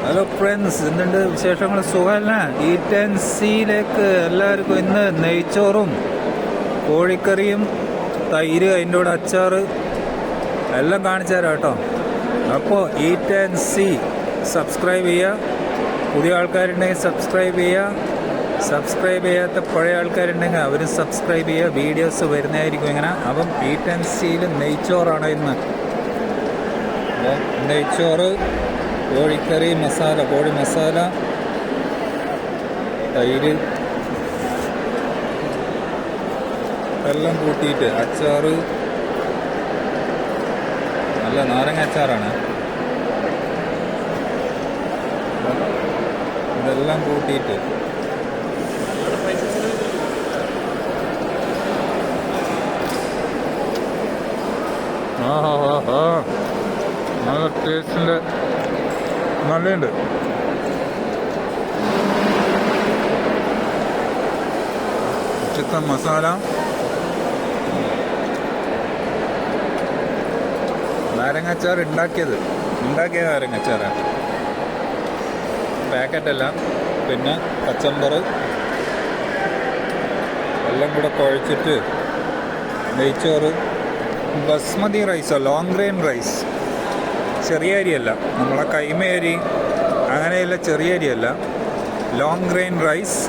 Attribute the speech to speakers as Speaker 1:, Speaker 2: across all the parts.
Speaker 1: Hello friends, എന്തുണ്ട് വിശേഷങ്ങൾ? സുഖമല്ല? ഈറ്റൻസിയിലേക്ക് എല്ലാവർക്കും ഇന്ന് നെയ്ച്ചോറും കോഴിക്കറിയും തൈര്, അതിൻ്റെ കൂടെ അച്ചാറ് എല്ലാം കാണിച്ചു തരാം കേട്ടോ. അപ്പോൾ ഈറ്റൻസി സബ്സ്ക്രൈബ് ചെയ്യുക. പുതിയ ആൾക്കാരുണ്ടെങ്കിൽ സബ്സ്ക്രൈബ് ചെയ്യുക. സബ്സ്ക്രൈബ് ചെയ്യാത്ത പഴയ ആൾക്കാരുണ്ടെങ്കിൽ അവരും സബ്സ്ക്രൈബ് ചെയ്യുക. വീഡിയോസ് വരുന്നതായിരിക്കും ഇങ്ങനെ. അപ്പം ഈറ്റൻസിയിൽ നെയ്ച്ചോറാണ് ഇന്ന്. അപ്പം നെയ്ച്ചോറ്, കോഴിക്കറി മസാല, കോഴി മസാല, തൈര് എല്ലാം കൂട്ടിയിട്ട് അച്ചാറ്, നല്ല നാരങ്ങ അച്ചാറാണ്. ഇതെല്ലാം കൂട്ടിയിട്ട് നല്ല ടേസ്റ്റിൻ്റെ നല്ലുണ്ട്. ചിക്കൻ മസാല, നാരങ്ങാച്ചാർ ഉണ്ടാക്കിയ നാരങ്ങാച്ചാറാണ്, പാക്കറ്റല്ല. പിന്നെ കച്ചമ്പർ എല്ലാം കൂടെ കുഴച്ചിട്ട് നെയ്ച്ചോറ്. ബസ്മതി റൈസോ, ലോങ് ഗ്രെയിൻ റൈസ്, ചെറിയ അരിയല്ല, നമ്മളെ കൈമ അരി അങ്ങനെയല്ല, ചെറിയ അരിയല്ല, ലോങ് ഗ്രെയിൻ റൈസ്.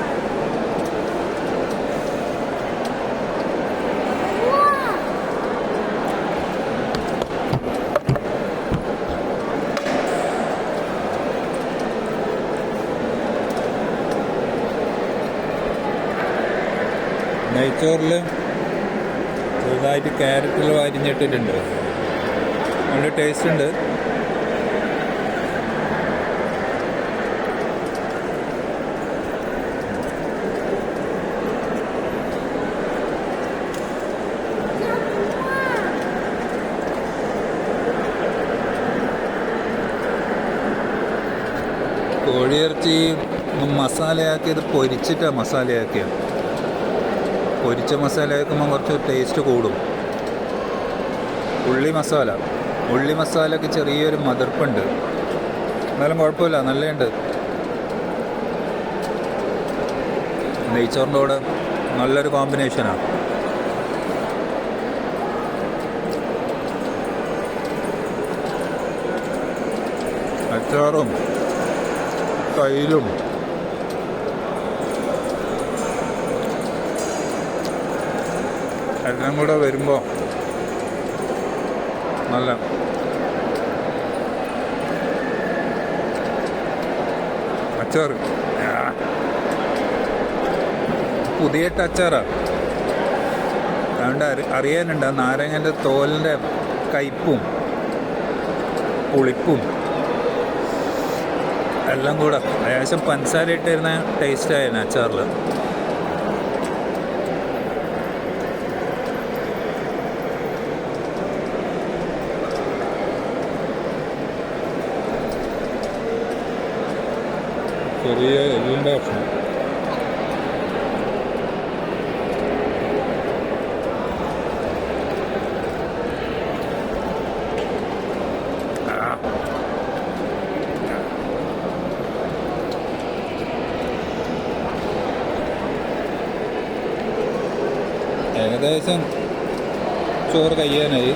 Speaker 1: നെയ്ച്ചോറിൽ ചെറുതായിട്ട് ക്യാരറ്റിൽ അരിഞ്ഞിട്ടിട്ടുണ്ട്, നല്ല ടേസ്റ്റ് ഉണ്ട്. കോഴിയിറച്ചി മസാലയാക്കിയത് പൊരിച്ചിട്ടാണ് മസാലയാക്കിയത്. പൊരിച്ച മസാലയാക്കുമ്പോൾ കുറച്ച് ടേസ്റ്റ് കൂടും. ഉള്ളി മസാലയ്ക്ക് ചെറിയൊരു മതിർപ്പുണ്ട്, എന്നാലും കുഴപ്പമില്ല, നല്ലുണ്ട്. നെയ്ച്ചോറിൻ്റെ കൂടെ നല്ലൊരു കോമ്പിനേഷനാണ്. അച്ചാറും തൈരും എല്ലാം കൂടെ വരുമ്പോൾ നല്ല അച്ചാറ്. പുതിയ അച്ചാറാണ്, അതുകൊണ്ട് അറിയാനുണ്ട് നാരങ്ങൻ്റെ തോലിൻ്റെ കയ്പും പുളിപ്പും എല്ലാം കൂടെ. ഏകദേശം പഞ്ചസാര ഇട്ടിരുന്ന ടേസ്റ്റായിരുന്നു അച്ചാറിൽ. ചെറിയ എല്ലിൻ്റെ ഭക്ഷണം. ഏകദേശം ചോറ് കഴിയാനായി.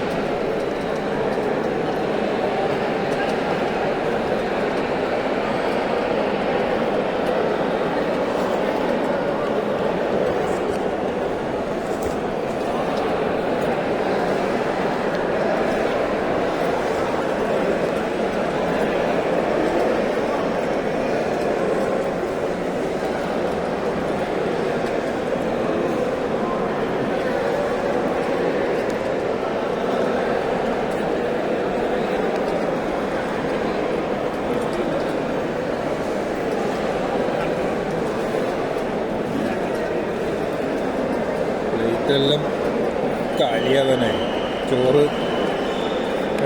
Speaker 1: എല്ലാം കാലിയാവാനായി. ചോറ്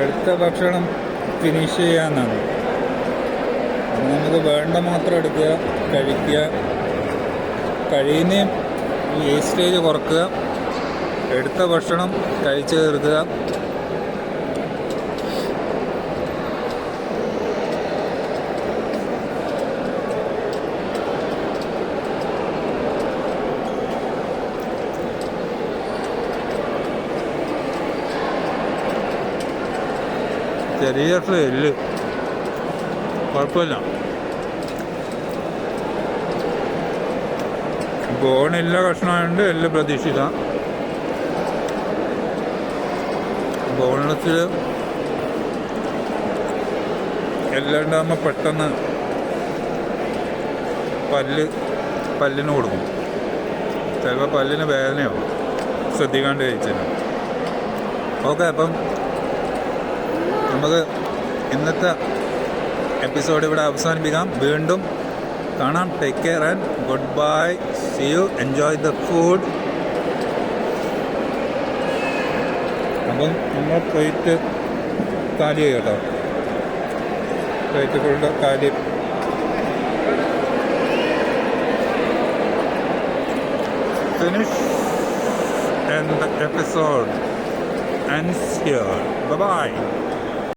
Speaker 1: എടുത്ത ഭക്ഷണം ഫിനിഷ് ചെയ്യാമെന്നാണ്. നമുക്ക് വേണ്ട മാത്രം എടുക്കുക, കഴിക്കുക. കഴിയുന്ന വേസ്റ്റേജ് കുറക്കുക, എടുത്ത ഭക്ഷണം കഴിച്ചു തീർക്കുക. ചെറിയ എല്ല് കുഴപ്പമില്ല. ബോണില്ല കഷ്ണമായതുകൊണ്ട് എല്ല് പ്രതീക്ഷിക്കാം. ബോൺലെസ്സിൽ എല്ലാം ഉണ്ടാകുമ്പോൾ പെട്ടെന്ന് പല്ലിന് കൊടുക്കും. ചിലപ്പോൾ പല്ലിന് വേദനയാവും ശ്രദ്ധിക്കാണ്ട് കഴിച്ചാൽ. ഓക്കെ, അപ്പം നമുക്ക് ഇന്നത്തെ എപ്പിസോഡ് ഇവിടെ അവസാനിപ്പിക്കാം. വീണ്ടും കാണാം. Take care and goodbye. See you. Enjoy the food. അപ്പം നമ്മൾ പ്ലേറ്റ് കാലി കേട്ടോ. പ്ലേറ്റ് ഫുള്ള് കാലി. Finish and the episode ends here. Bye-bye.